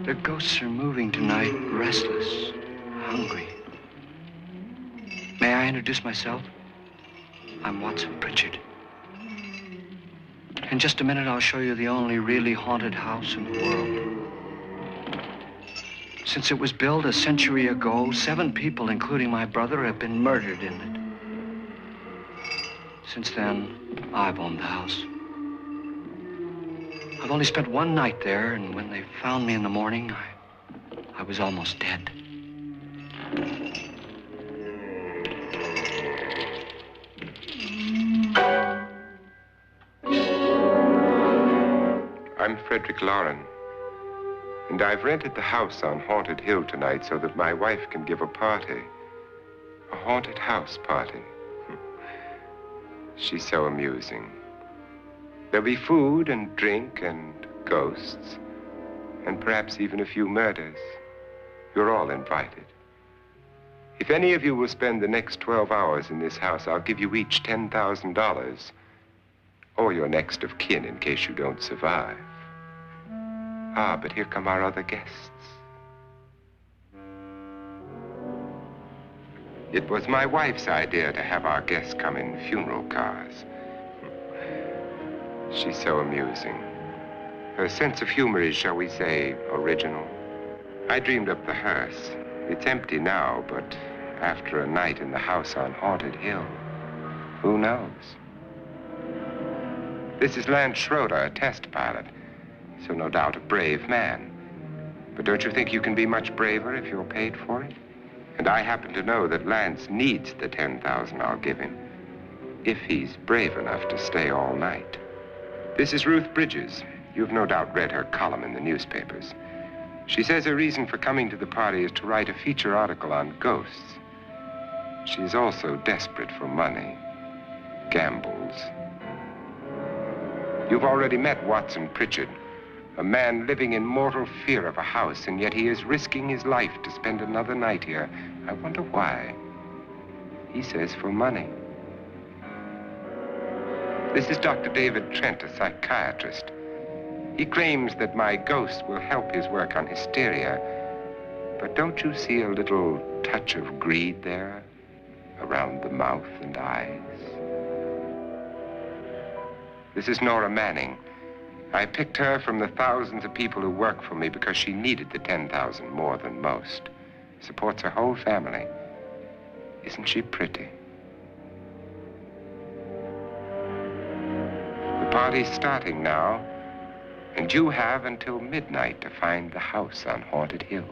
The ghosts are moving tonight, restless, hungry. May I introduce myself? I'm Watson Pritchard. In just a minute, I'll show you the only really haunted house in the world. Since it was built a century ago, 7 people, including my brother, have been murdered in it. Since then, I've owned the house. I've only spent 1 night there, and when they found me in the morning, I was almost dead. I'm Frederick Loren, and I've rented the house on Haunted Hill tonight so that my wife can give a party. A haunted house party. She's so amusing. There'll be food and drink and ghosts, and perhaps even a few murders. You're all invited. If any of you will spend the next 12 hours in this house, I'll give you each $10,000, or your next of kin in case you don't survive. Ah, but here come our other guests. It was my wife's idea to have our guests come in funeral cars. She's so amusing. Her sense of humor is, shall we say, original. I dreamed up the hearse. It's empty now, but after a night in the house on Haunted Hill, who knows? This is Lance Schroeder, a test pilot, so no doubt a brave man. But don't you think you can be much braver if you're paid for it? And I happen to know that Lance needs the $10,000 I'll give him, if he's brave enough to stay all night. This is Ruth Bridges. You've no doubt read her column in the newspapers. She says her reason for coming to the party is to write a feature article on ghosts. She's also desperate for money, gambles. You've already met Watson Pritchard, a man living in mortal fear of a house, and yet he is risking his life to spend another night here. I wonder why. He says for money. This is Dr. David Trent, a psychiatrist. He claims that my ghost will help his work on hysteria. But don't you see a little touch of greed there around the mouth and eyes? This is Nora Manning. I picked her from the thousands of people who work for me because she needed the $10,000 more than most. Supports her whole family. Isn't she pretty? The party's starting now, and you have until midnight to find the house on Haunted Hill.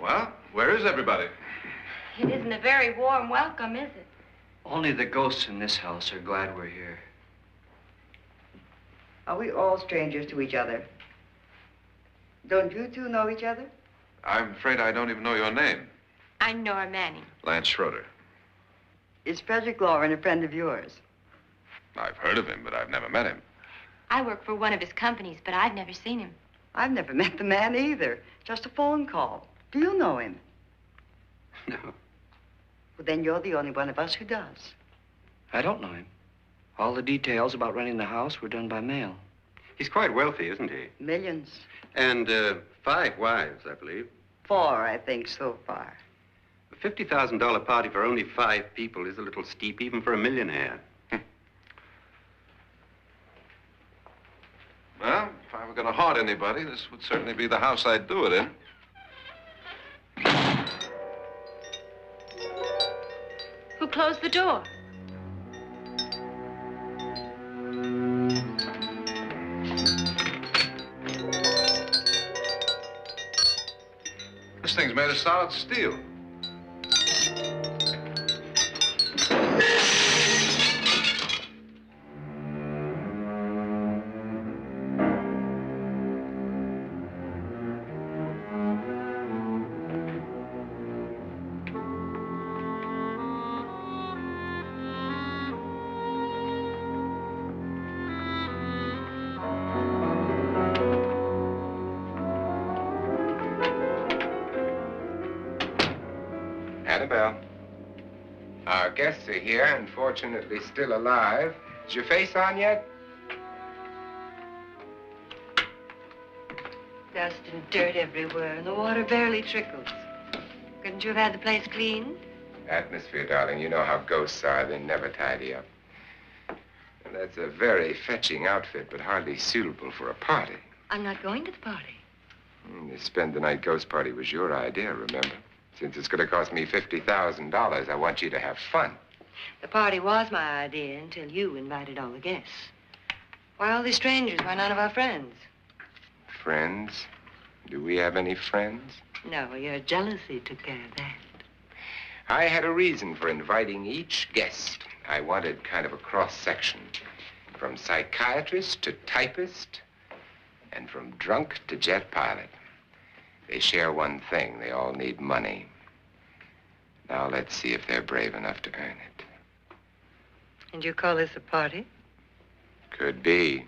Well, where is everybody? It isn't a very warm welcome, is it? Only the ghosts in this house are glad we're here. Are we all strangers to each other? Don't you two know each other? I'm afraid I don't even know your name. I'm Nora Manning. Lance Schroeder. Is Frederick Loren a friend of yours? I've heard of him, but I've never met him. I work for one of his companies, but I've never seen him. I've never met the man either. Just a phone call. Do you know him? No, Well, then you're the only one of us who does. I don't know him. All the details about renting the house were done by mail. He's quite wealthy, isn't he? Millions. And 5 wives, I believe. 4, I think, so far. A $50,000 party for only 5 people is a little steep, even for a millionaire. Well, if I were going to haunt anybody, this would certainly be the house I'd do it in. Who closed the door? This thing's made of solid steel. Annabelle, our guests are here, unfortunately still alive. Is your face on yet? Dust and dirt everywhere, and the water barely trickles. Couldn't you have had the place cleaned? Atmosphere, darling. You know how ghosts are. They never tidy up. And that's a very fetching outfit, but hardly suitable for a party. I'm not going to the party. The spend-the-night ghost party was your idea, remember? Since it's going to cost me $50,000, I want you to have fun. The party was my idea until you invited all the guests. Why all these strangers? Why none of our friends? Friends? Do we have any friends? No, your jealousy took care of that. I had a reason for inviting each guest. I wanted kind of a cross-section. From psychiatrist to typist, and from drunk to jet pilot. They share one thing. They all need money. Now let's see if they're brave enough to earn it. And you call this a party? Could be.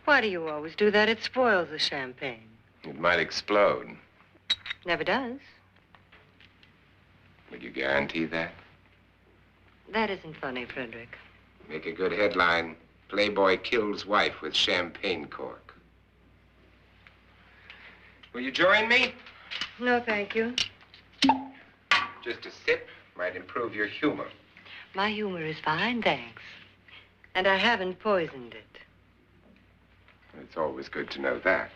Why do you always do that? It spoils the champagne. It might explode. Never does. Would you guarantee that? That isn't funny, Frederick. Make a good headline. Playboy kills wife with champagne cork. Will you join me? No, thank you. Just a sip might improve your humor. My humor is fine, thanks. And I haven't poisoned it. It's always good to know that.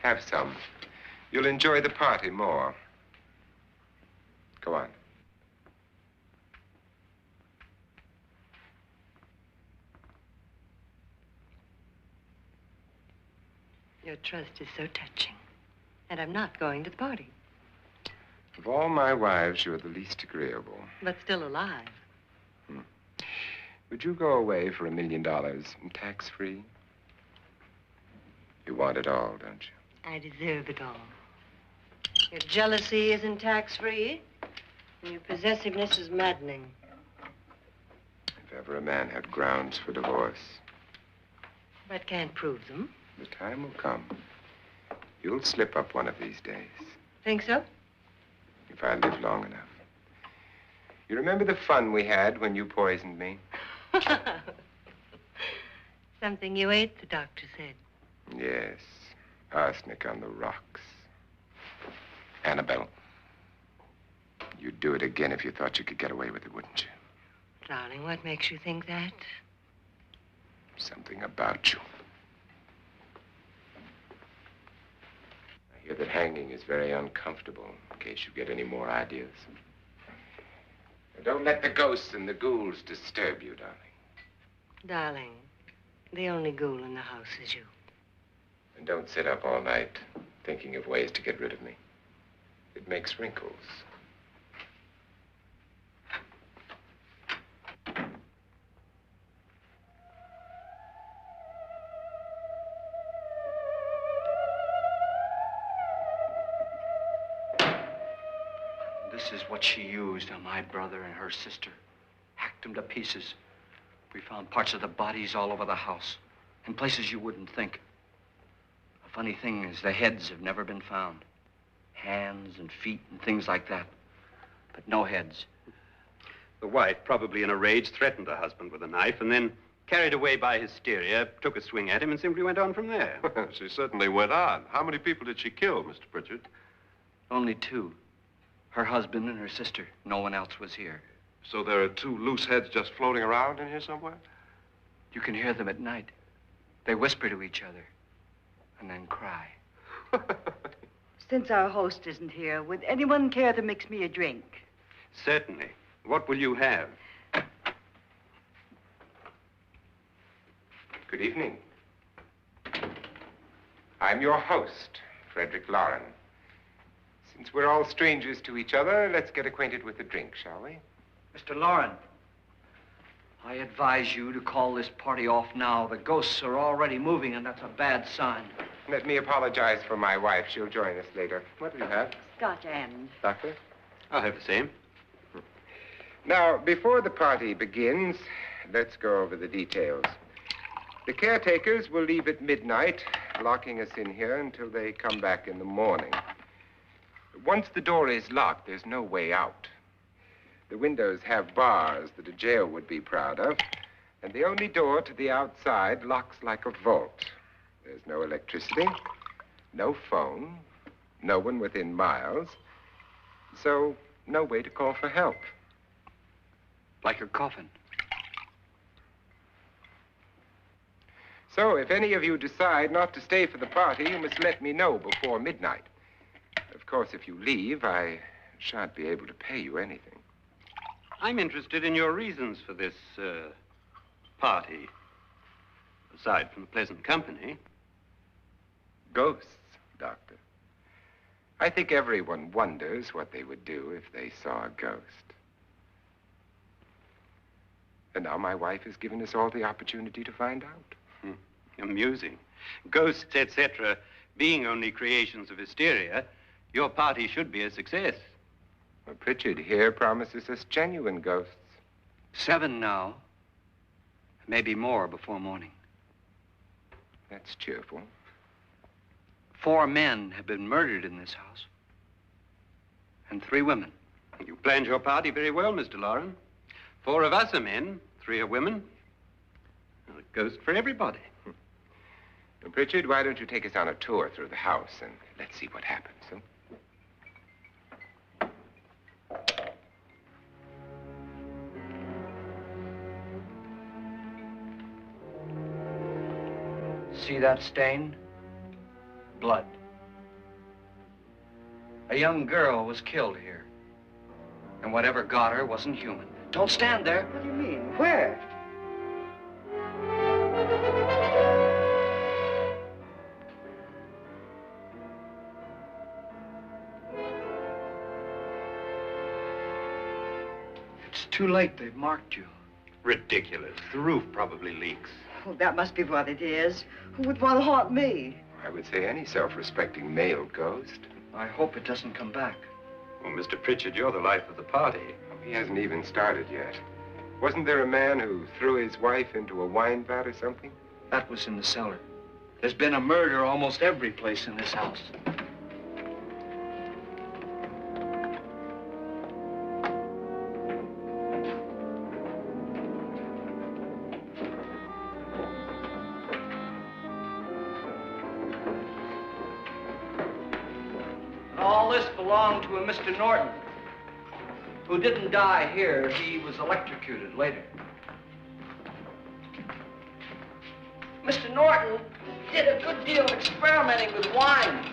Have some. You'll enjoy the party more. Go on. Your trust is so touching. And I'm not going to the party. Of all my wives, you're the least agreeable. But still alive. Would you go away for $1 million tax-free? You want it all, don't you? I deserve it all. Your jealousy isn't tax-free. And your possessiveness is maddening. If ever a man had grounds for divorce, But can't prove them. the time will come. You'll slip up one of these days. Think so? If I live long enough. You remember the fun we had when you poisoned me? Something you ate, the doctor said. Yes. Arsenic on the rocks. Annabelle, you'd do it again if you thought you could get away with it, wouldn't you? Darling, what makes you think that? Something about you. I hear that hanging is very uncomfortable, in case you get any more ideas. Now, don't let the ghosts and the ghouls disturb you, darling. Darling, the only ghoul in the house is you. And don't sit up all night thinking of ways to get rid of me. It makes wrinkles. This is what she used on my brother and her sister. Hacked them to pieces. We found parts of the bodies all over the house, in places you wouldn't think. The funny thing is the heads have never been found. Hands and feet and things like that. But no heads. The wife, probably in a rage, threatened her husband with a knife and then, carried away by hysteria, took a swing at him and simply went on from there. She certainly went on. How many people did she kill, Mr. Pritchard? Only two. Her husband and her sister. No one else was here. So there are two loose heads just floating around in here somewhere? You can hear them at night. They whisper to each other and then cry. Since our host isn't here, would anyone care to mix me a drink? Certainly. What will you have? Good evening. I'm your host, Frederick Loren. Since we're all strangers to each other, let's get acquainted with a drink, shall we? Mr. Loren, I advise you to call this party off now. The ghosts are already moving, and that's a bad sign. Let me apologize for my wife. She'll join us later. What do you have? Scotch and. Doctor? I'll have the same. Now, before the party begins, let's go over the details. The caretakers will leave at midnight, locking us in here until they come back in the morning. Once the door is locked, there's no way out. The windows have bars that a jail would be proud of, and the only door to the outside locks like a vault. There's no electricity, no phone, no one within miles, so no way to call for help. Like a coffin. So if any of you decide not to stay for the party, you must let me know before midnight. Of course, if you leave, I shan't be able to pay you anything. I'm interested in your reasons for this, party. Aside from the pleasant company. Ghosts, Doctor. I think everyone wonders what they would do if they saw a ghost. And now my wife has given us all the opportunity to find out. Amusing. Ghosts, etc., being only creations of hysteria, your party should be a success. Well, Pritchard here promises us genuine ghosts. 7 now. Maybe more before morning. That's cheerful. 4 men have been murdered in this house. And 3 women. You planned your party very well, Mr. Loren. 4 of us are men, 3 are women. Well, a ghost for everybody. Well, Pritchard, why don't you take us on a tour through the house and let's see what happens, huh? See that stain? Blood. A young girl was killed here. And whatever got her wasn't human. Don't stand there. What do you mean? Where? It's too late. They've marked you. Ridiculous. The roof probably leaks. Oh, that must be what it is. Who would want to haunt me? I would say any self-respecting male ghost. I hope it doesn't come back. Well, Mr. Pritchard, you're the life of the party. He hasn't even started yet. Wasn't there a man who threw his wife into a wine vat or something? That was in the cellar. There's been a murder almost every place in this house. All this belonged to a Mr. Norton, who didn't die here. He was electrocuted later. Mr. Norton did a good deal of experimenting with wines,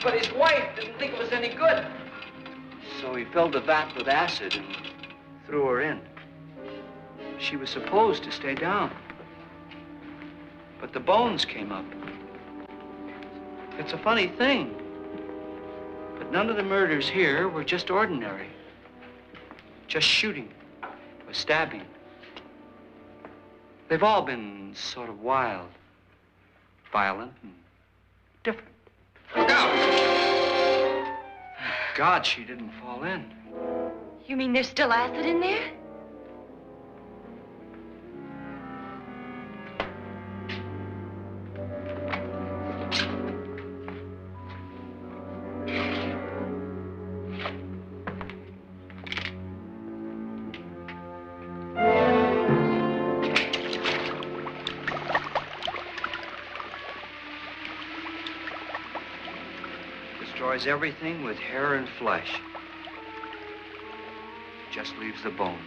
but his wife didn't think it was any good. So he filled the vat with acid and threw her in. She was supposed to stay down. But the bones came up. It's a funny thing. But none of the murders here were just ordinary. Just shooting or stabbing. They've all been sort of wild, violent, and different. Look out! God, she didn't fall in. You mean there's still acid in there? Destroys everything with hair and flesh. Just leaves the bones.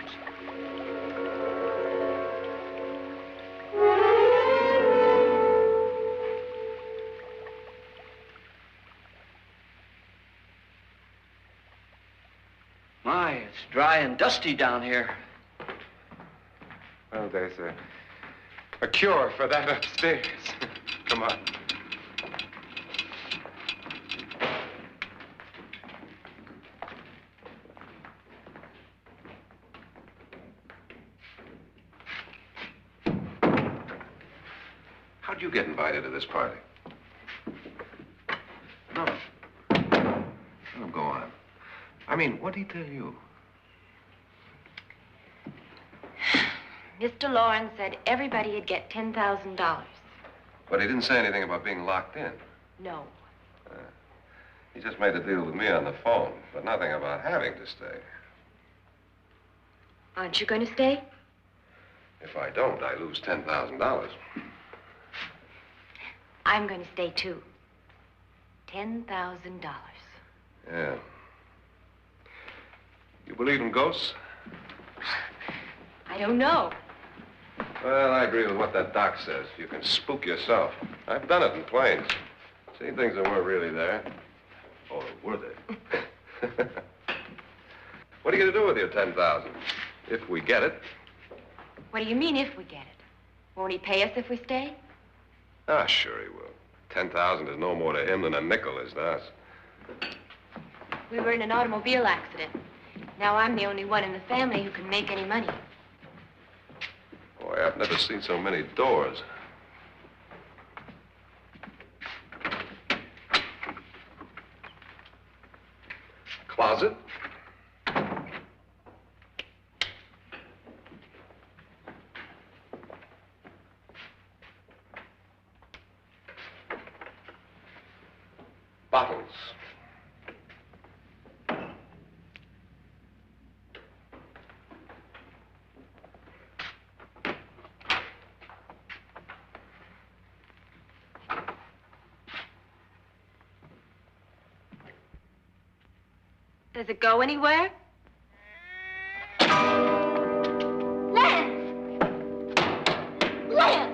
My, it's dry and dusty down here. Well, there's a cure for that upstairs. Come on. How'd you get invited to this party? No. No, go on. I mean, what did he tell you? Mr. Lawrence said everybody'd get $10,000. But he didn't say anything about being locked in. No. He just made a deal with me on the phone, but nothing about having to stay. Aren't you going to stay? If I don't, I lose $10,000. I'm going to stay, too. $10,000. Yeah. You believe in ghosts? I don't know. Well, I agree with what that doc says. You can spook yourself. I've done it in planes. Seen things that weren't really there. Or were they? What are you going to do with your $10,000? If we get it. What do you mean, if we get it? Won't he pay us if we stay? Ah, sure he will. 10,000 is no more to him than a nickel is to us. We were in an automobile accident. Now I'm the only one in the family who can make any money. Boy, I've never seen so many doors. Closet? Bottles. Does it go anywhere? Lance! Lance!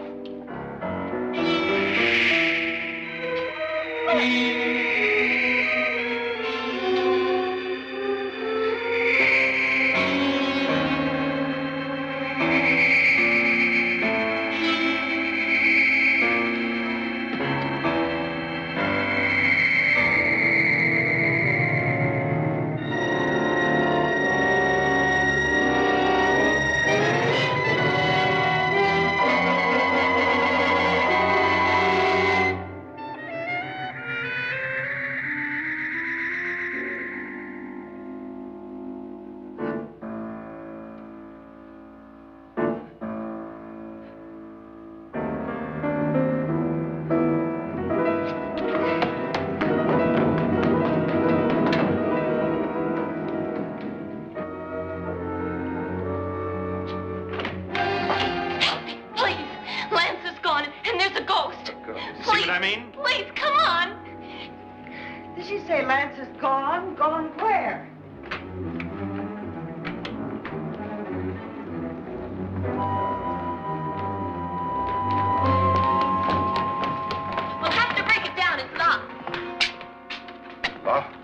Please, come on. Did she say Lance is gone? Gone where? We'll have to break it down. It's locked. Locked?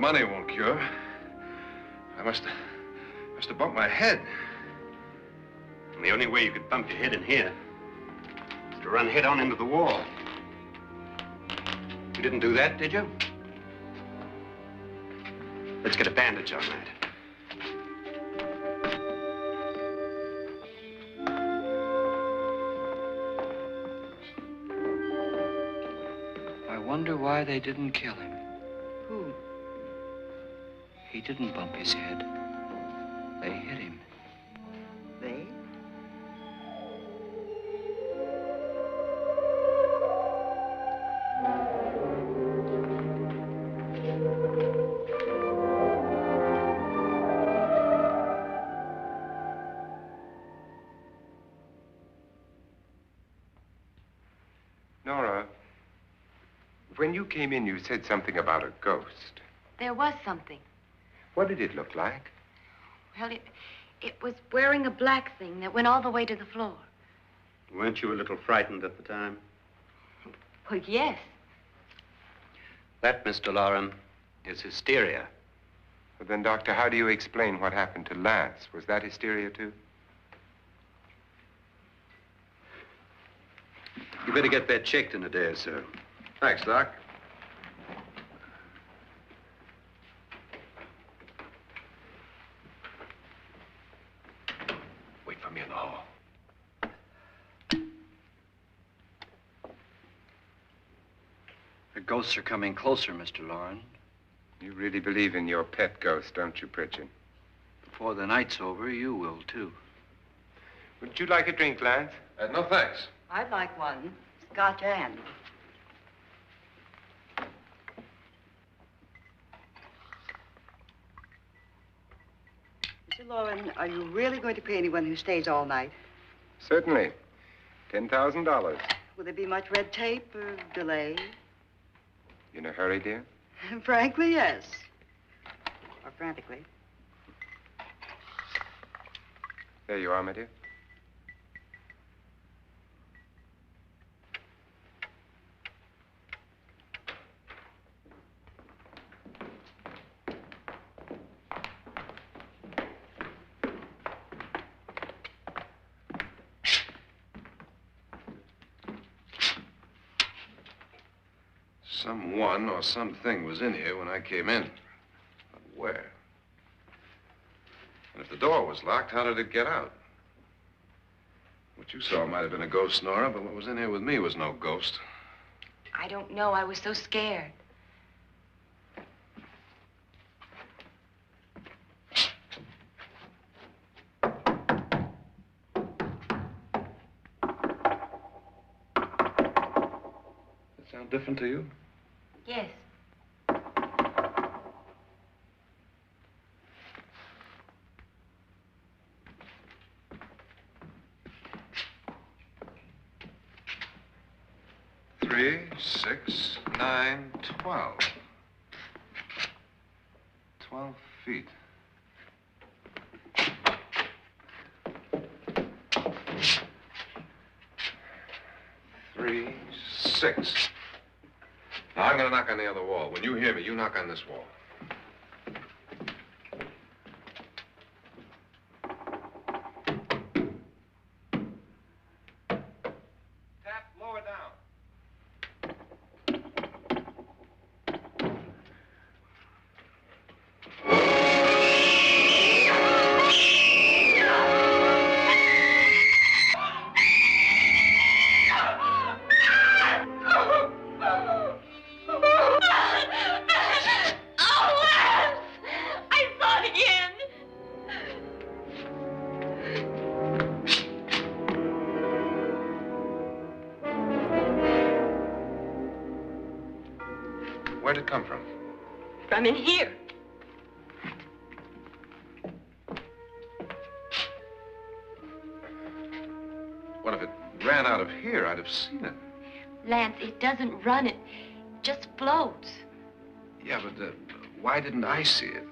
money won't cure. I must have bumped my head. And the only way you could bump your head in here is to run head on into the wall. You didn't do that, did you? Let's get a bandage on that. I wonder why they didn't kill him. Who? He didn't bump his head. They hit him. They? Nora, when you came in, you said something about a ghost. There was something. What did it look like? Well, it was wearing a black thing that went all the way to the floor. Weren't you a little frightened at the time? Well, yes. That, Mr. Loren, is hysteria. Well, then, Doctor, how do you explain what happened to Lance? Was that hysteria, too? You better get that checked in a day or so. Thanks, Doc. Wait for me in the hall. The ghosts are coming closer, Mr. Loren. You really believe in your pet ghost, don't you, Pritchard? Before the night's over, you will, too. Would you like a drink, Lance? No, thanks. I'd like one. Scotch and. Mr. Loren, are you really going to pay anyone who stays all night? Certainly. $10,000. Will there be much red tape or delay? In a hurry, dear? Frankly, yes. Or frantically. There you are, my dear. Someone or something was in here when I came in. But where? And if the door was locked, how did it get out? What you saw might have been a ghost, Nora, but what was in here with me was no ghost. I don't know. I was so scared. That sound different to you? Yes. Three, 6, 9, 12. 12 feet. Three, 6. Now, I'm going to knock on the other wall. When you hear me, you knock on this wall. Tap lower down. Where'd it come from? From in here. What if it ran out of here? I'd have seen it. Lance, it doesn't run. It just floats. Yeah, but why didn't I see it?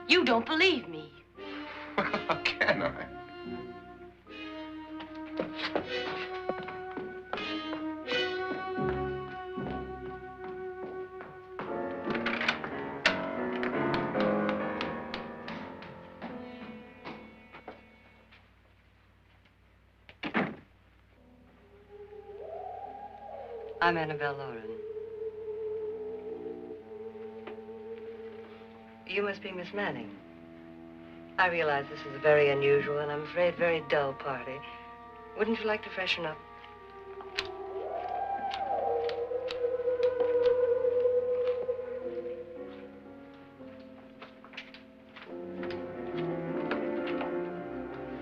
You don't believe me. How can I? I'm Annabelle Lauren. You must be Miss Manning. I realize this is a very unusual and I'm afraid very dull party. Wouldn't you like to freshen up?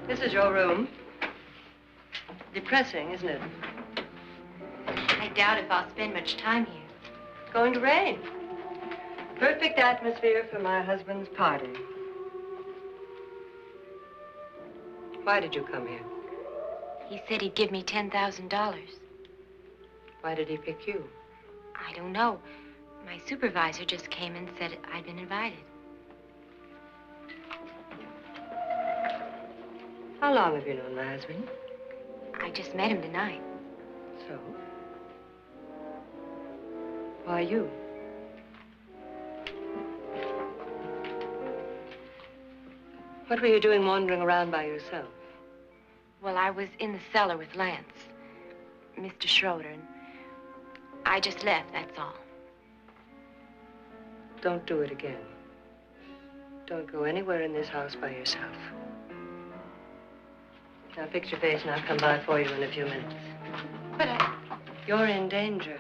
This is your room. Depressing, isn't it? I doubt if I'll spend much time here. It's going to rain. Perfect atmosphere for my husband's party. Why did you come here? He said he'd give me $10,000. Why did he pick you? I don't know. My supervisor just came and said I'd been invited. How long have you known my husband? I just met him tonight. So? Why you? What were you doing wandering around by yourself? Well, I was in the cellar with Lance, Mr. Schroeder, and I just left, that's all. Don't do it again. Don't go anywhere in this house by yourself. Now fix your face and I'll come by for you in a few minutes. But You're in danger.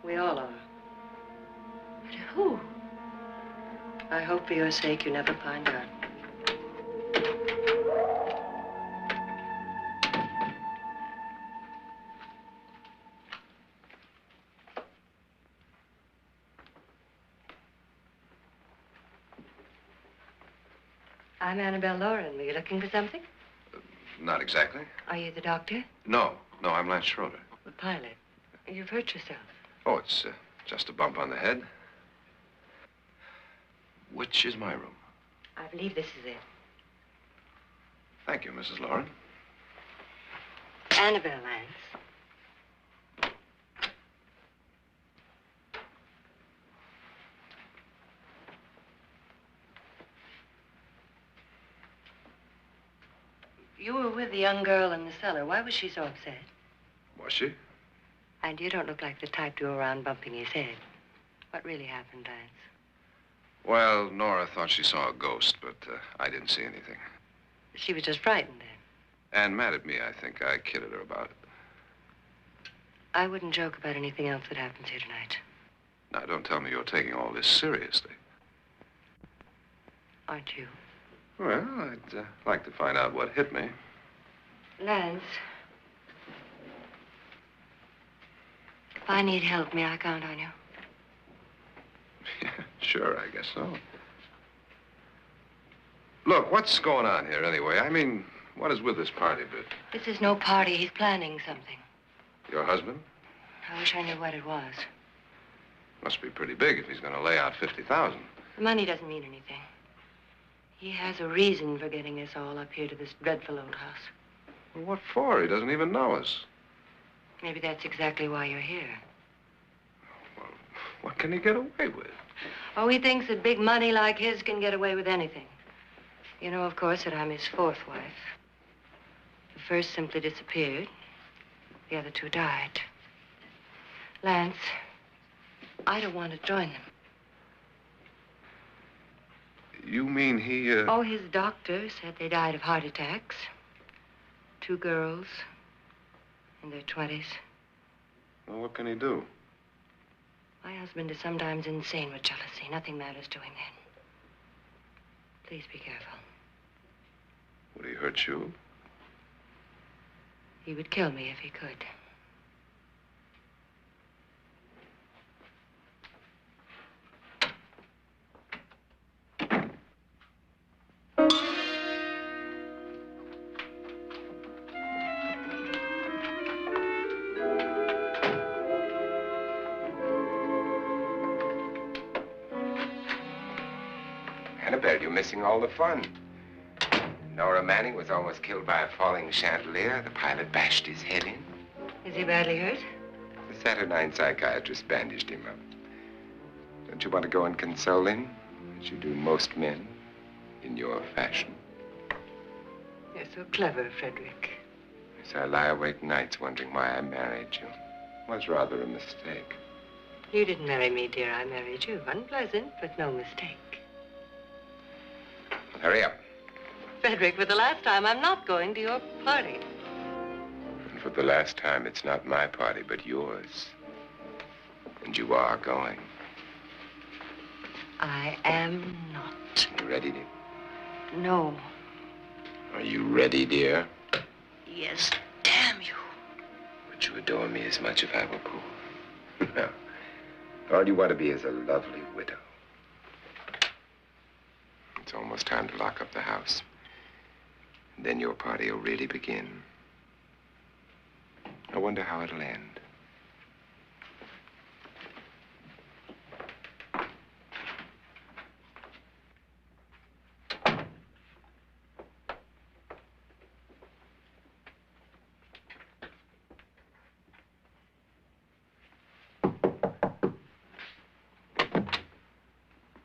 We all are. But who? I hope for your sake you never find out. I'm Annabelle Lauren. Were you looking for something? Not exactly. Are you the doctor? No, I'm Lance Schroeder. The pilot. You've hurt yourself. Oh, it's just a bump on the head. Which is my room? I believe this is it. Thank you, Mrs. Lauren. Annabelle Lance. You were with the young girl in the cellar. Why was she so upset? Was she? And you don't look like the type to go around bumping his head. What really happened, Lance? Well, Nora thought she saw a ghost, but I didn't see anything. She was just frightened then. And mad at me, I think. I kidded her about it. I wouldn't joke about anything else that happens here tonight. Now, don't tell me you're taking all this seriously. Aren't you? Well, I'd like to find out what hit me. Lance. If I need help, may I count on you? Yeah, sure, I guess so. Look, what's going on here anyway? I mean, what is with this party bit? This is no party. He's planning something. Your husband? I wish I knew what it was. Must be pretty big if he's going to lay out 50,000. The money doesn't mean anything. He has a reason for getting us all up here to this dreadful old house. Well, what for? He doesn't even know us. Maybe that's exactly why you're here. Well, what can he get away with? Oh, he thinks that big money like his can get away with anything. You know, of course, that I'm his fourth wife. The first simply disappeared. The other two died. Lance, I don't want to join them. You mean he, Oh, his doctor said they died of heart attacks. 2 girls in their 20s. Well, what can he do? My husband is sometimes insane with jealousy. Nothing matters to him then. Please be careful. Would he hurt you? He would kill me if he could. Annabelle, you're missing all the fun. Nora Manning was almost killed by a falling chandelier. The pilot bashed his head in. Is he badly hurt? The Saturnine psychiatrist bandaged him up. Don't you want to go and console him, as you do most men, in your fashion? You're so clever, Frederick. So I lie awake nights wondering why I married you. Was rather a mistake. You didn't marry me, dear. I married you. Unpleasant, but no mistake. Hurry up. Frederick, for the last time, I'm not going to your party. And for the last time, it's not my party, but yours. And you are going. I am not. You ready, dear? No. Are you ready, dear? Yes, damn you. Would you adore me as much if I were poor? No. All you want to be is a lovely widow. It's almost time to lock up the house. And then your party will really begin. I wonder how it'll end.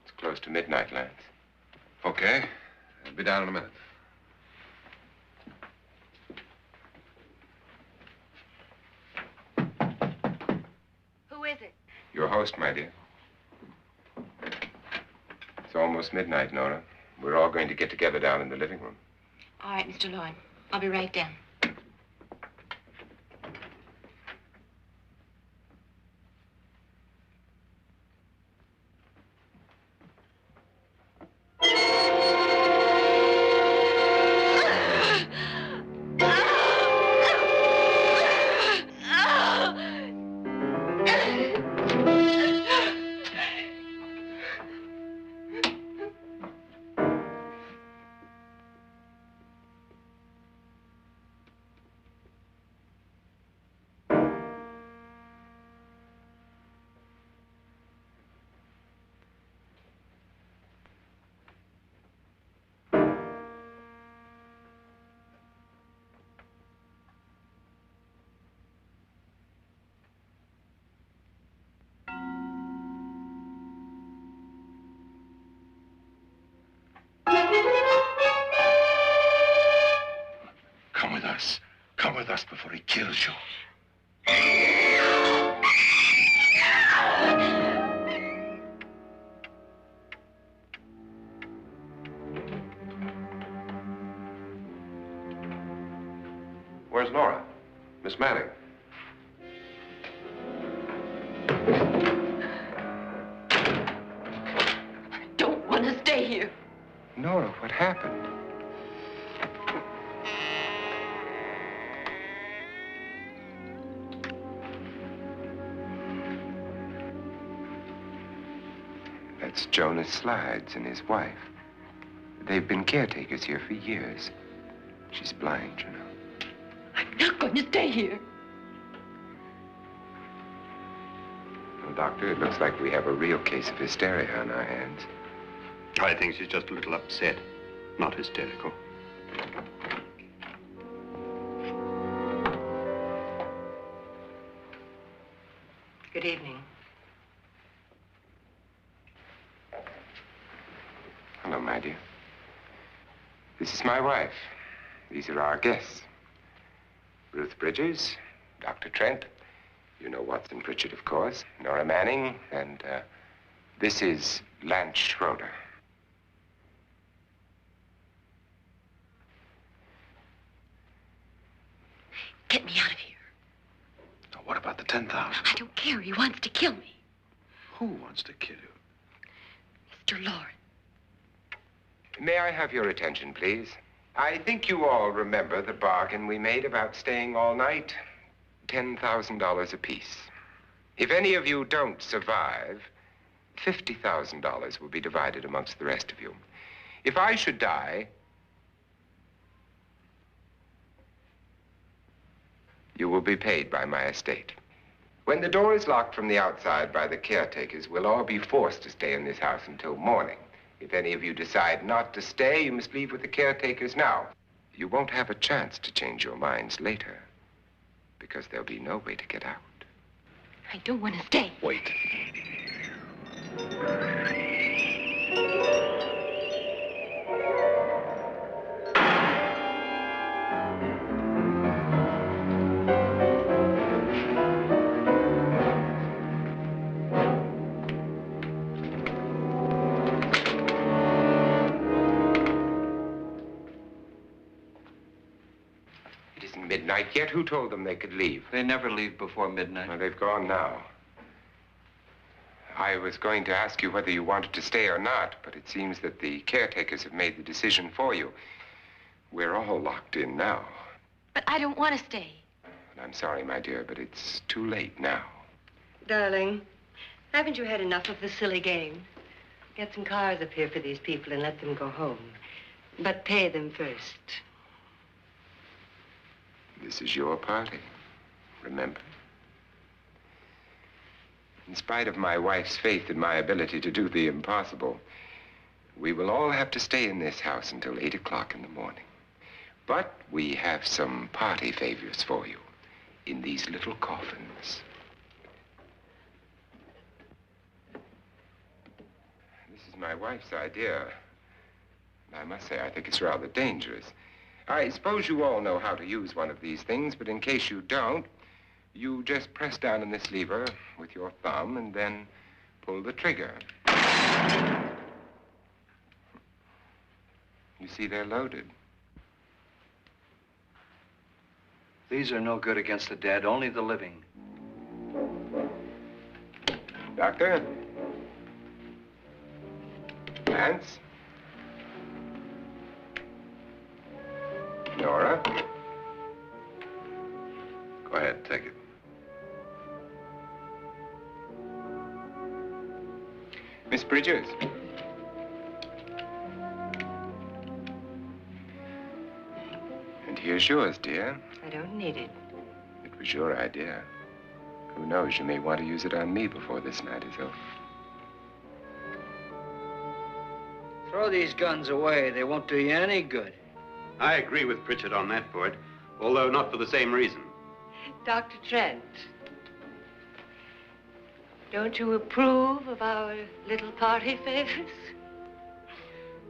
It's close to midnight, Lance. Okay. I'll be down in a minute. Who is it? Your host, my dear. It's almost midnight, Nora. We're all going to get together down in the living room. All right, Mr. Lloyd. I'll be right down. Come with us. Come with us before he kills you. Where's Nora? Miss Manning. I don't want to stay here. Nora, what happened? That's Jonas Slides and his wife. They've been caretakers here for years. She's blind, you know. I'm not going to stay here. Well, Doctor, it looks like we have a real case of hysteria on our hands. I think she's just a little upset, not hysterical. Good evening. Hello, my dear. This is my wife. These are our guests. Ruth Bridges, Dr. Trent. You know Watson Pritchard, of course. Nora Manning, and this is Lance Schroeder. Get me out of here. Now, what about the 10,000? I don't care. He wants to kill me. Who wants to kill you? Mr. Lawrence. May I have your attention, please? I think you all remember the bargain we made about staying all night. $10,000 apiece. If any of you don't survive, $50,000 will be divided amongst the rest of you. If I should die, you will be paid by my estate. When the door is locked from the outside by the caretakers, we'll all be forced to stay in this house until morning. If any of you decide not to stay, you must leave with the caretakers now. You won't have a chance to change your minds later, because there'll be no way to get out. I don't want to stay. Wait. isn't midnight yet. Who told them they could leave? They never leave before midnight. Well, they've gone now. I was going to ask you whether you wanted to stay or not, but it seems that the caretakers have made the decision for you. We're all locked in now. But I don't want to stay. And I'm sorry, my dear, but it's too late now. Darling, haven't you had enough of the silly game? Get some cars up here for these people and let them go home. But pay them first. This is your party, remember? In spite of my wife's faith in my ability to do the impossible, we will all have to stay in this house until 8 o'clock in the morning. But we have some party favors for you in these little coffins. This is my wife's idea. And I must say, I think it's rather dangerous. I suppose you all know how to use one of these things, but in case you don't, you just press down on this lever with your thumb and then pull the trigger. You see, they're loaded. These are no good against the dead, only the living. Doctor? Lance? Nora? Go ahead, take it. Miss Bridges? And here's yours, dear. I don't need it. It was your idea. Who knows, you may want to use it on me before this night is over. Throw these guns away. They won't do you any good. I agree with Pritchard on that point, although not for the same reason. Dr. Trent, don't you approve of our little party favors?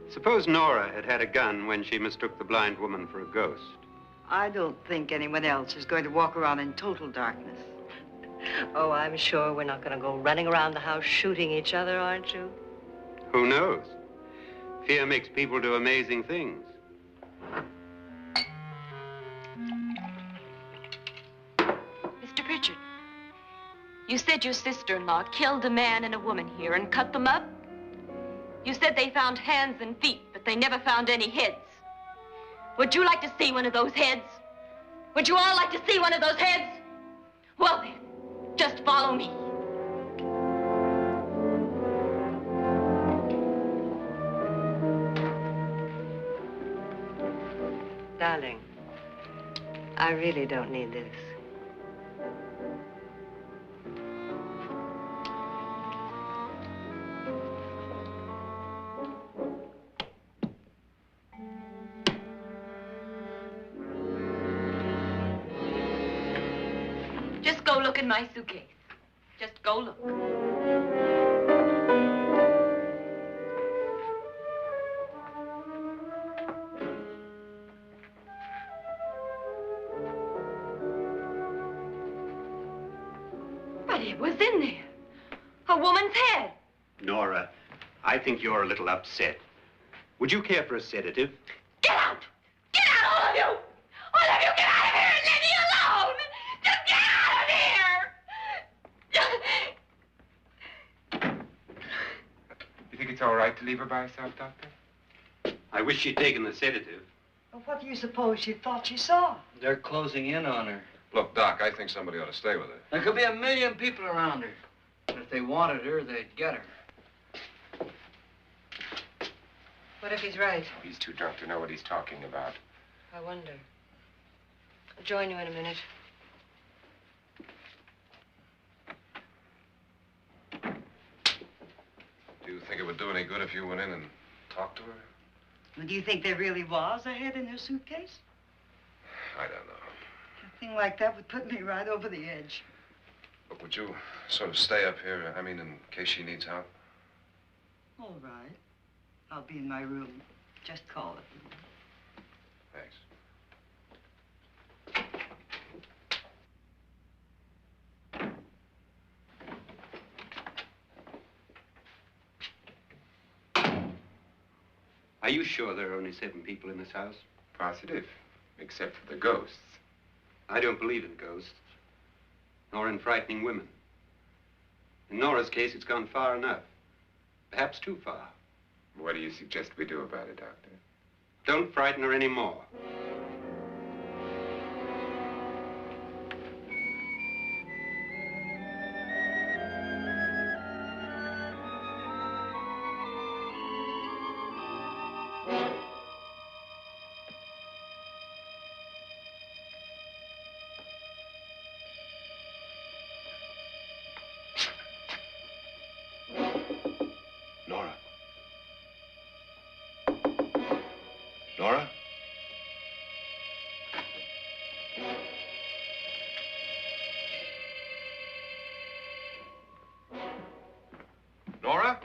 Suppose Nora had had a gun when she mistook the blind woman for a ghost. I don't think anyone else is going to walk around in total darkness. Oh, I'm sure we're not going to go running around the house shooting each other, aren't you? Who knows? Fear makes people do amazing things. Mr. Pritchard, you said your sister-in-law killed a man and a woman here and cut them up? You said they found hands and feet, but they never found any heads. Would you like to see one of those heads? Would you all like to see one of those heads? Well then, just follow me. Darling, I really don't need this. Just go look in my suitcase. Just go look. But it was in there. A woman's head. Nora, I think you're a little upset. Would you care for a sedative? Get out! Get out, all of you! All of you, get out of here and leave me alone! Just get out of here! You think it's all right to leave her by herself, Doctor? I wish she'd taken the sedative. Well, what do you suppose she thought she saw? They're closing in on her. Look, Doc, I think somebody ought to stay with her. There could be 1 million people around her. And if they wanted her, they'd get her. What if he's right? He's too drunk to know what he's talking about. I wonder. I'll join you in a minute. Do you think it would do any good if you went in and talked to her? Well, do you think there really was a head in her suitcase? I don't know. A thing like that would put me right over the edge. Look, would you sort of stay up here, I mean, in case she needs help? All right. I'll be in my room. Just call it. Thanks. Are you sure there are only 7 people in this house? Positive, except for the ghosts. I don't believe in ghosts, nor in frightening women. In Nora's case, it's gone far enough. Perhaps too far. What do you suggest we do about it, Doctor? Don't frighten her anymore. Nora? Nora? Nora?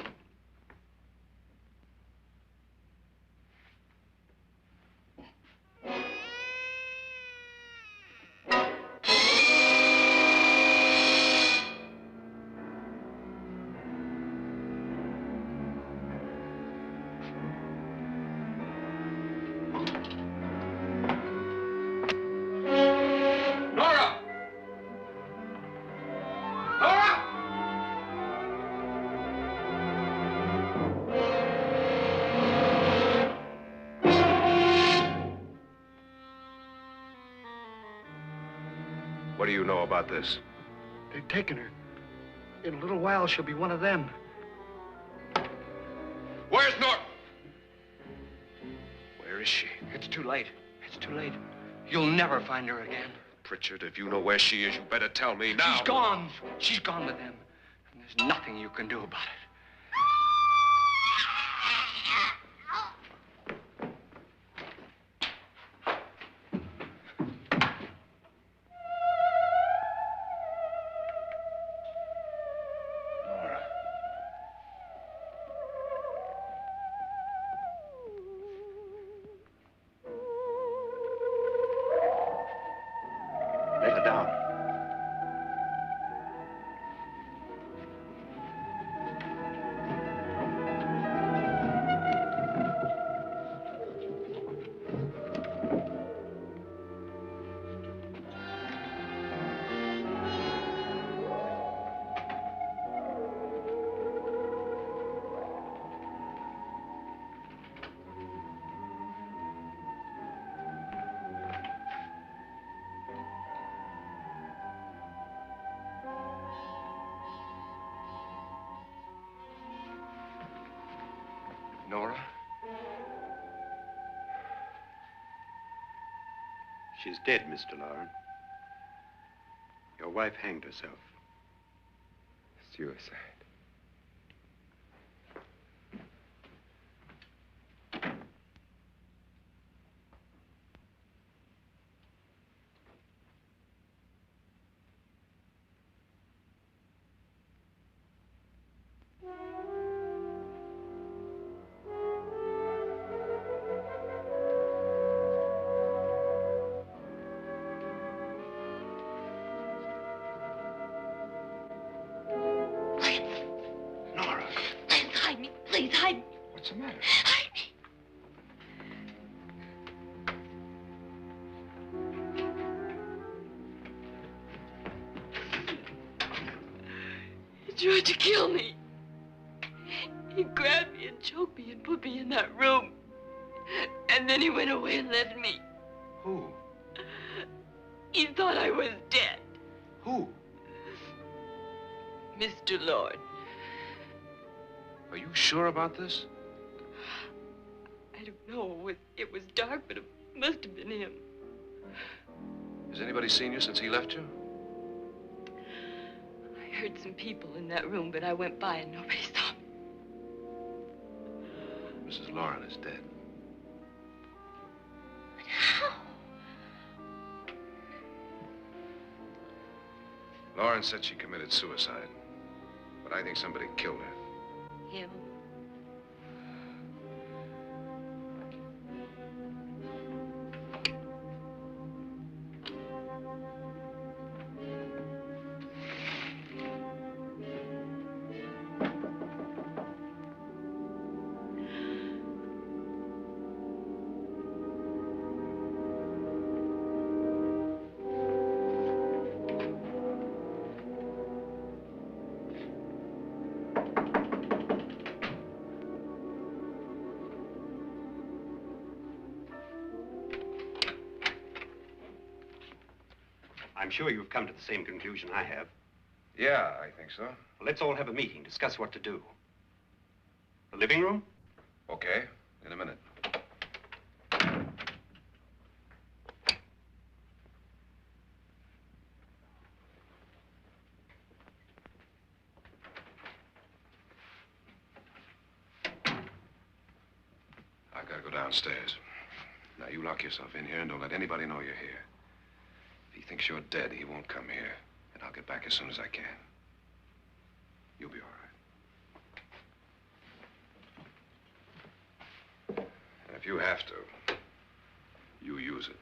Nora! Nora! What do you know about this? They've taken her. In a little while, she'll be one of them. Where's Nora? Where is she? It's too late. It's too late. You'll never find her again. Pritchard, if you know where she is, you better tell me now. She's gone. She's gone with them. And there's nothing you can do about it. Nora. Lay her down. Nora? She's dead, Mr. Loren. Your wife hanged herself. Suicide. Nora, Hide me, please, hide me. what's the matter? Hide me. He tried to kill me. He grabbed me and choked me and put me in that room. And then he went away and left me. Who? He thought I was dead. Who? Mr. Lord. Are you sure about this? I don't know. It was dark, but it must have been him. Has anybody seen you since he left you? I heard some people in that room, but I went by and nobody saw me. Mrs. Loren is dead. But how? Loren said she committed suicide, but I think somebody killed her. Him. I'm sure you've come to the same conclusion I have. Yeah, I think so. Well, let's all have a meeting, discuss what to do. The living room? Okay, in a minute. I've got to go downstairs. Now, you lock yourself in here and don't let anybody know you're here. If he thinks you're dead, he won't come here. And I'll get back as soon as I can. You'll be all right. And if you have to, you use it.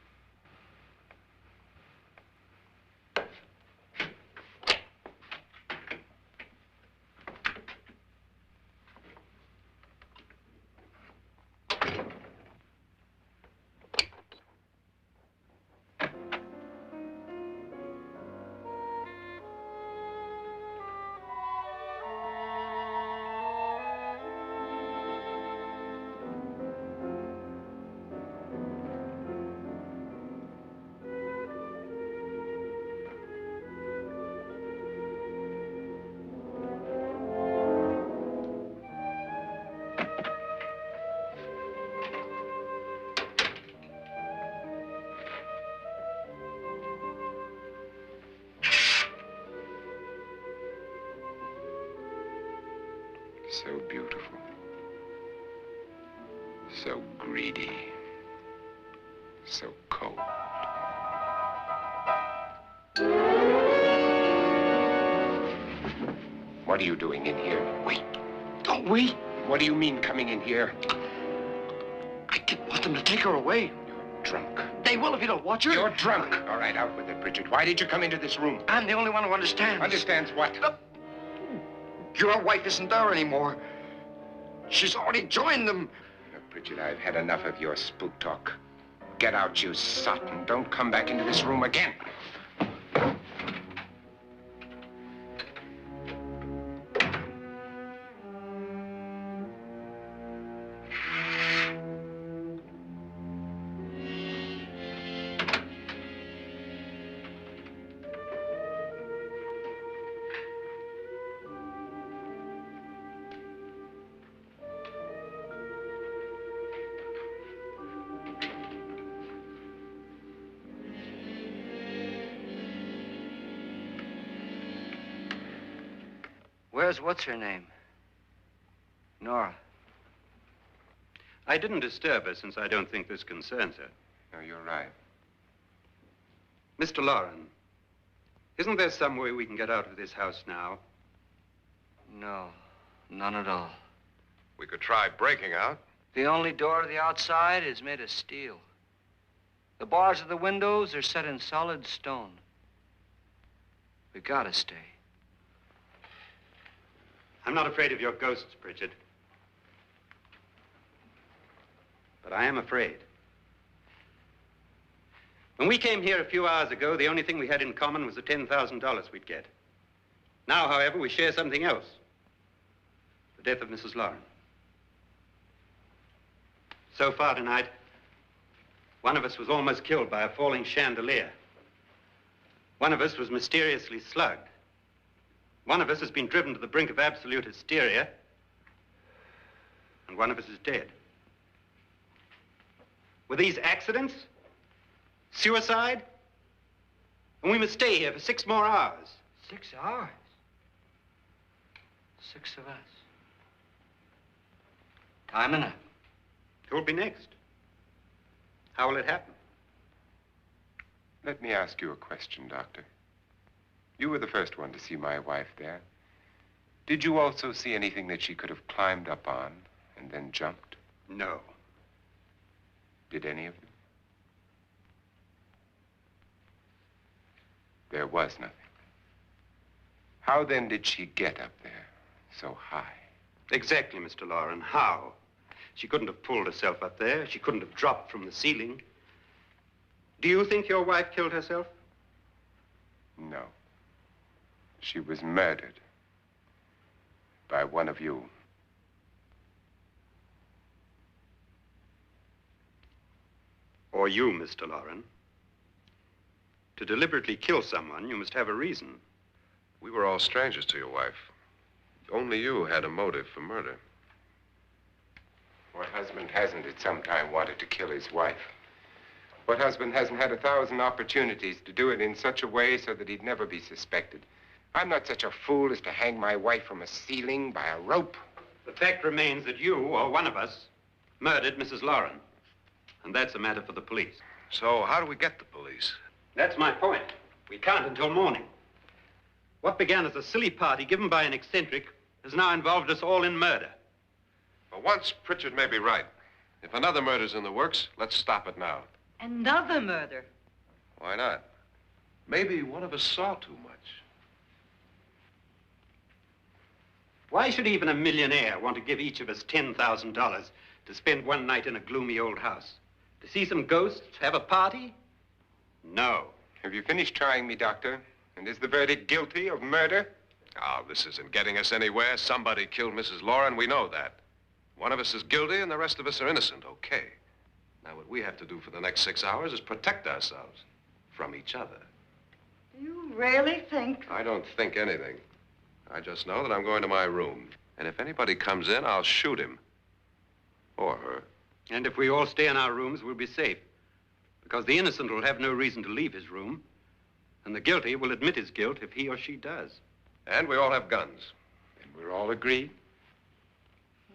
So beautiful. So greedy. So cold. What are you doing in here? Wait. Don't wait. What do you mean coming in here? I didn't want them to take her away. You're drunk. They will if you don't watch her. You're drunk. All right, out with it, Pritchard. Why did you come into this room? I'm the only one who understands. Understands what? Your wife isn't there anymore. She's already joined them. Look, Pritchard, I've had enough of your spook talk. Get out, you sot, and don't come back into this room again. Where's what's-her-name? Nora. I didn't disturb her since I don't think this concerns her. No, you're right. Mr. Loren, isn't there some way we can get out of this house now? No, none at all. We could try breaking out. The only door to the outside is made of steel. The bars of the windows are set in solid stone. We gotta stay. I'm not afraid of your ghosts, Pritchard. But I am afraid. When we came here a few hours ago, the only thing we had in common was the $10,000 we'd get. Now, however, we share something else. The death of Mrs. Loren. So far tonight, one of us was almost killed by a falling chandelier. One of us was mysteriously slugged. One of us has been driven to the brink of absolute hysteria, and one of us is dead. Were these accidents? Suicide? And we must stay here for 6 more hours. 6 hours? 6 of us. Time enough. Who will be next? How will it happen? Let me ask you a question, Doctor. You were the first one to see my wife there. Did you also see anything that she could have climbed up on and then jumped? No. Did any of you? There was nothing. How then did she get up there so high? Exactly, Mr. Loren. How? She couldn't have pulled herself up there. She couldn't have dropped from the ceiling. Do you think your wife killed herself? No. She was murdered by one of you. Or you, Mr. Loren. To deliberately kill someone, you must have a reason. We were all strangers to your wife. Only you had a motive for murder. What husband hasn't at some time wanted to kill his wife? What husband hasn't had 1,000 opportunities to do it in such a way so that he'd never be suspected? I'm not such a fool as to hang my wife from a ceiling by a rope. The fact remains that you, or one of us, murdered Mrs. Lauren. And that's a matter for the police. So how do we get the police? That's my point. We can't until morning. What began as a silly party given by an eccentric has now involved us all in murder. For once, Pritchard may be right. If another murder's in the works, let's stop it now. Another murder. Why not? Maybe one of us saw too much. Why should even a millionaire want to give each of us $10,000 to spend one night in a gloomy old house? To see some ghosts, have a party? No. Have you finished trying me, Doctor? And is the verdict guilty of murder? Oh, this isn't getting us anywhere. Somebody killed Mrs. Lauren. We know that. One of us is guilty and the rest of us are innocent, okay. Now, what we have to do for the next 6 hours is protect ourselves from each other. You really think? I don't think anything. I just know that I'm going to my room. And if anybody comes in, I'll shoot him. Or her. And if we all stay in our rooms, we'll be safe. Because the innocent will have no reason to leave his room. And the guilty will admit his guilt if he or she does. And we all have guns. And we're all agreed?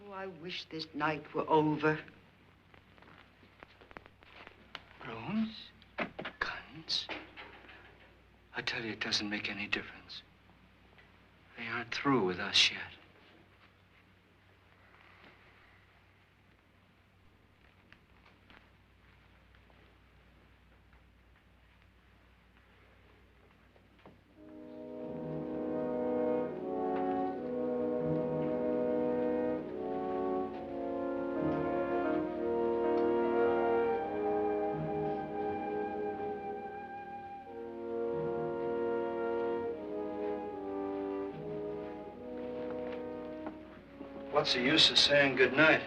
Oh, I wish this night were over. Rooms? Guns? I tell you, it doesn't make any difference. They aren't through with us yet. What's the use of saying goodnight?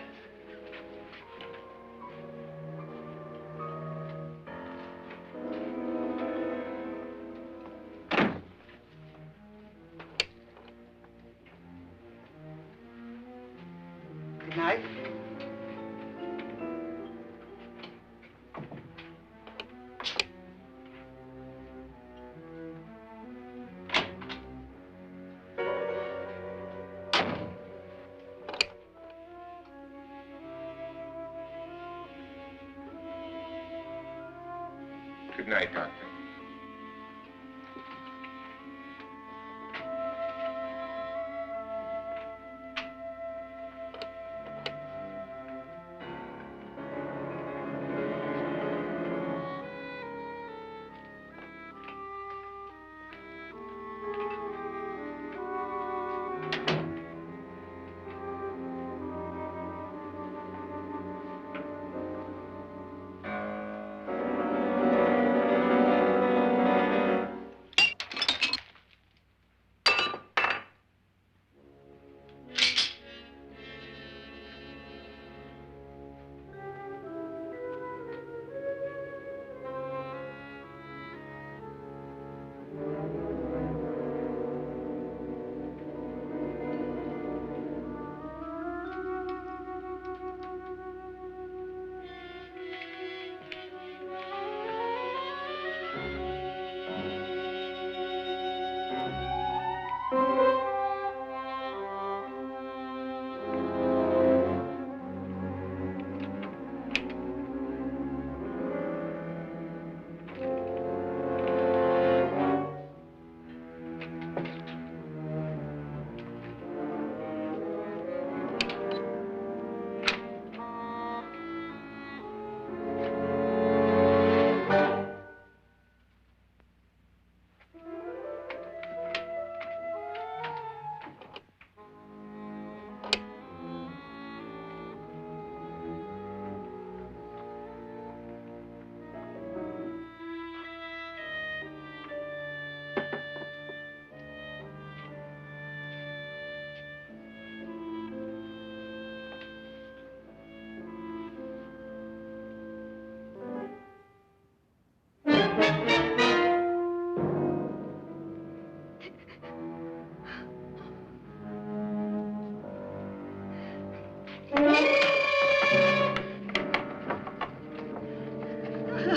Good night. Good night, Doctor.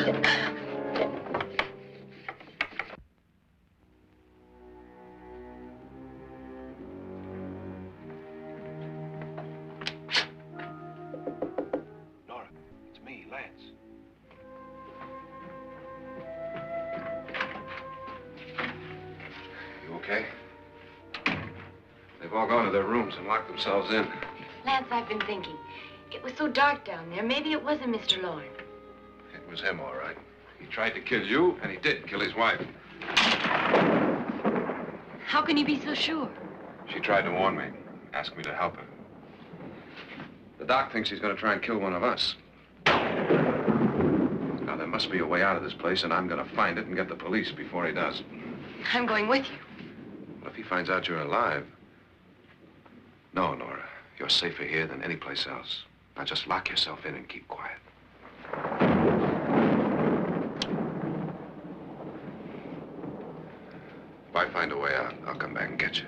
Nora, it's me, Lance. You okay? They've all gone to their rooms and locked themselves in. Lance, I've been thinking. It was so dark down there. Maybe it wasn't Mr. Lorne. It was him, all right. He tried to kill you, and he did kill his wife. How can you be so sure? She tried to warn me, asked me to help her. The doc thinks he's going to try and kill one of us. Now, there must be a way out of this place, and I'm going to find it and get the police before he does. I'm going with you. Well, if he finds out you're alive... No, Nora. You're safer here than any place else. Now, just lock yourself in and keep quiet. If I find a way out, I'll come back and get you.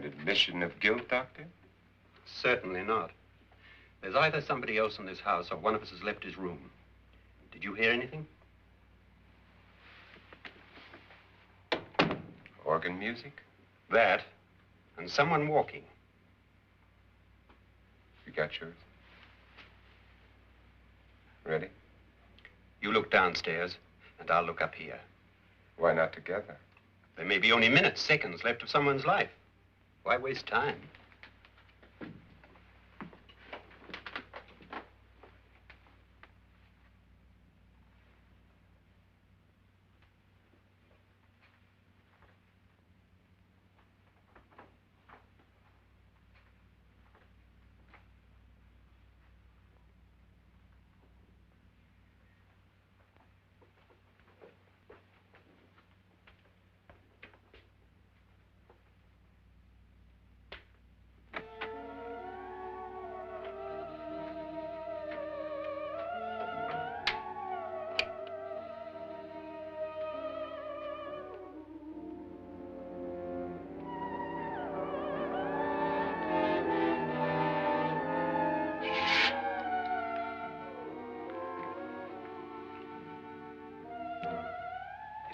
An admission of guilt, Doctor? Certainly not. There's either somebody else in this house or one of us has left his room. Did you hear anything? Organ music? That, and someone walking. You got yours? Ready? You look downstairs, and I'll look up here. Why not together? There may be only minutes, seconds left of someone's life. Why waste time?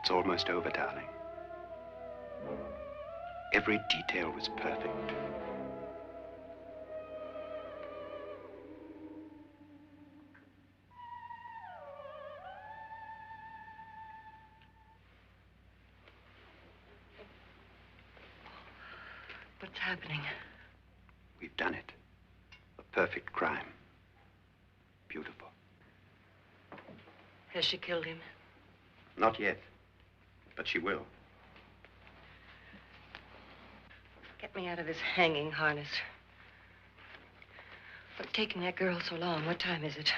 It's almost over, darling. Every detail was perfect. What's happening? We've done it. A perfect crime. Beautiful. Has she killed him? Not yet, but she will. Get me out of this hanging harness. What's taking that girl so long? What time is it?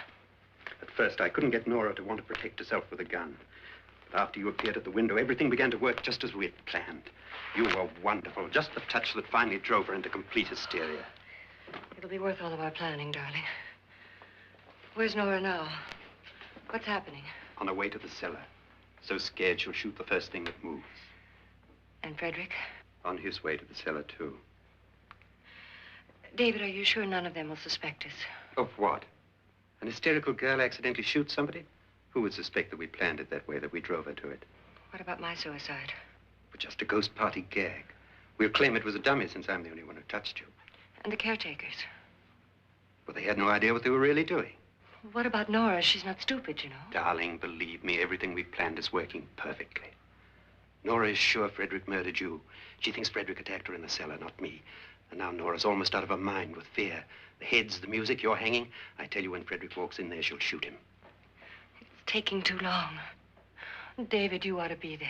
At first, I couldn't get Nora to want to protect herself with a gun. But after you appeared at the window, everything began to work just as we had planned. You were wonderful. Just the touch that finally drove her into complete hysteria. It'll be worth all of our planning, darling. Where's Nora now? What's happening? On her way to the cellar. So scared she'll shoot the first thing that moves. And Frederick? On his way to the cellar, too. David, are you sure none of them will suspect us? Of what? An hysterical girl accidentally shoots somebody? Who would suspect that we planned it that way, that we drove her to it? What about my suicide? But just a ghost party gag. We'll claim it was a dummy since I'm the only one who touched you. And the caretakers? But they had no idea what they were really doing. What about Nora? She's not stupid, you know. Darling, believe me, everything we've planned is working perfectly. Nora is sure Frederick murdered you. She thinks Frederick attacked her in the cellar, not me. And now Nora's almost out of her mind with fear. The heads, the music, you're hanging. I tell you, when Frederick walks in there, she'll shoot him. It's taking too long. David, you ought to be there.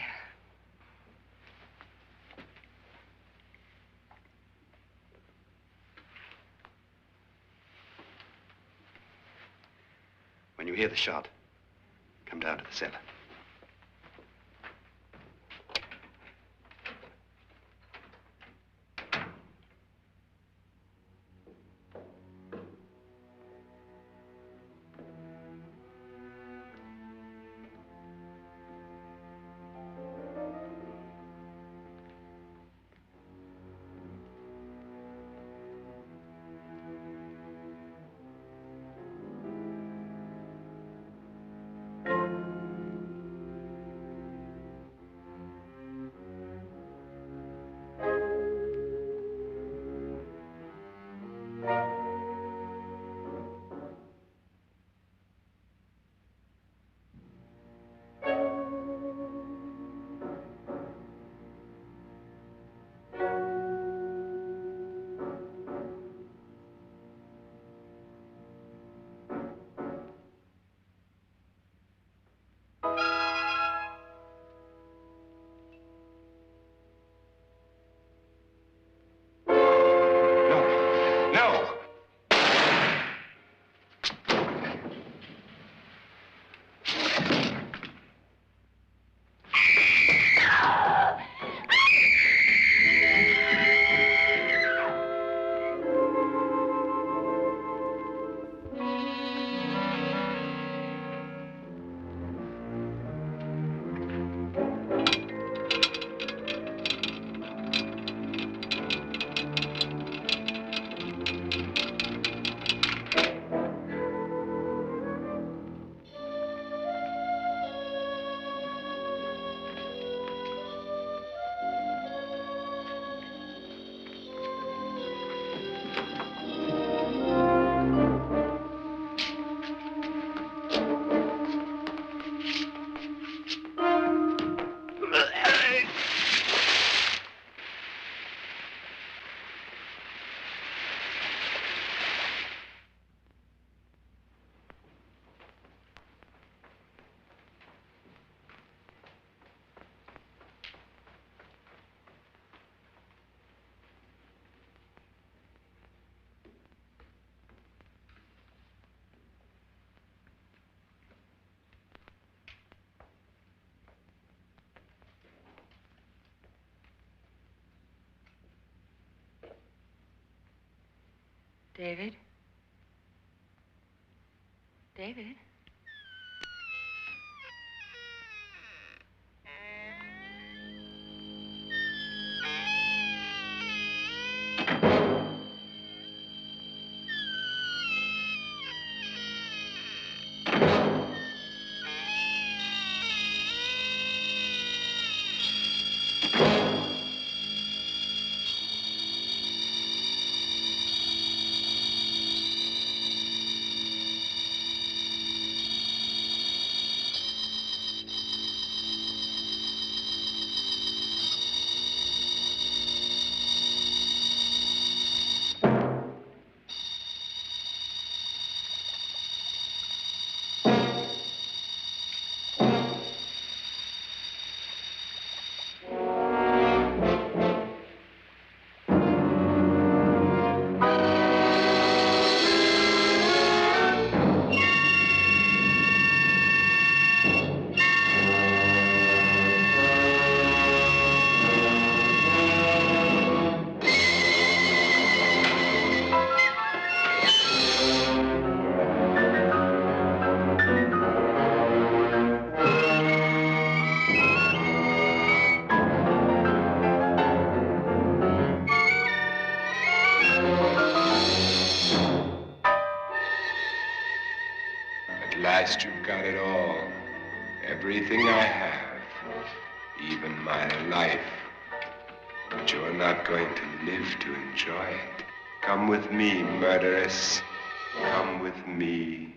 When you hear the shot, come down to the cellar. David? David? At last you've got it all. Everything I have. Even my life. But you're not going to live to enjoy it. Come with me, murderess. Come with me.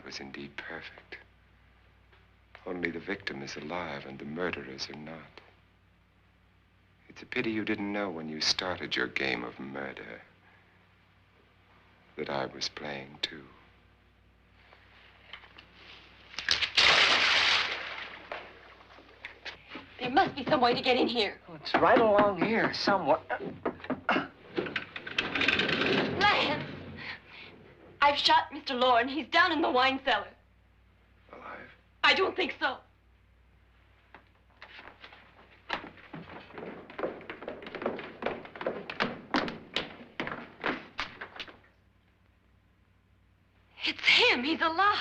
Was indeed perfect. Only the victim is alive and the murderers are not. It's a pity you didn't know when you started your game of murder that I was playing too. There must be some way to get in here. Oh, it's right along here, somewhere. Lance! I've shot Mr. Loren. He's down in the wine cellar. Alive? I don't think so. It's him. He's alive.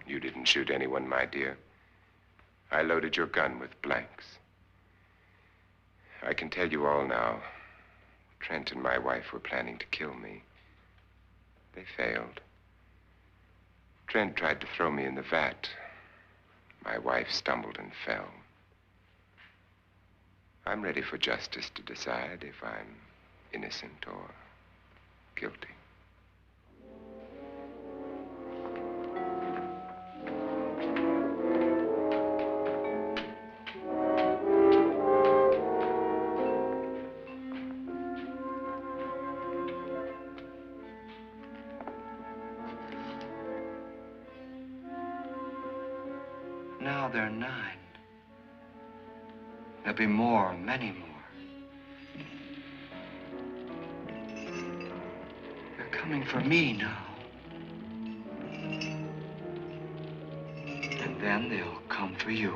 You didn't shoot anyone, my dear. I loaded your gun with blanks. I can tell you all now. Trent and my wife were planning to kill me. They failed. Trent tried to throw me in the vat. My wife stumbled and fell. I'm ready for justice to decide if I'm innocent or guilty. Now they're 9. There'll be more, many more. They're coming for me now. And then they'll come for you.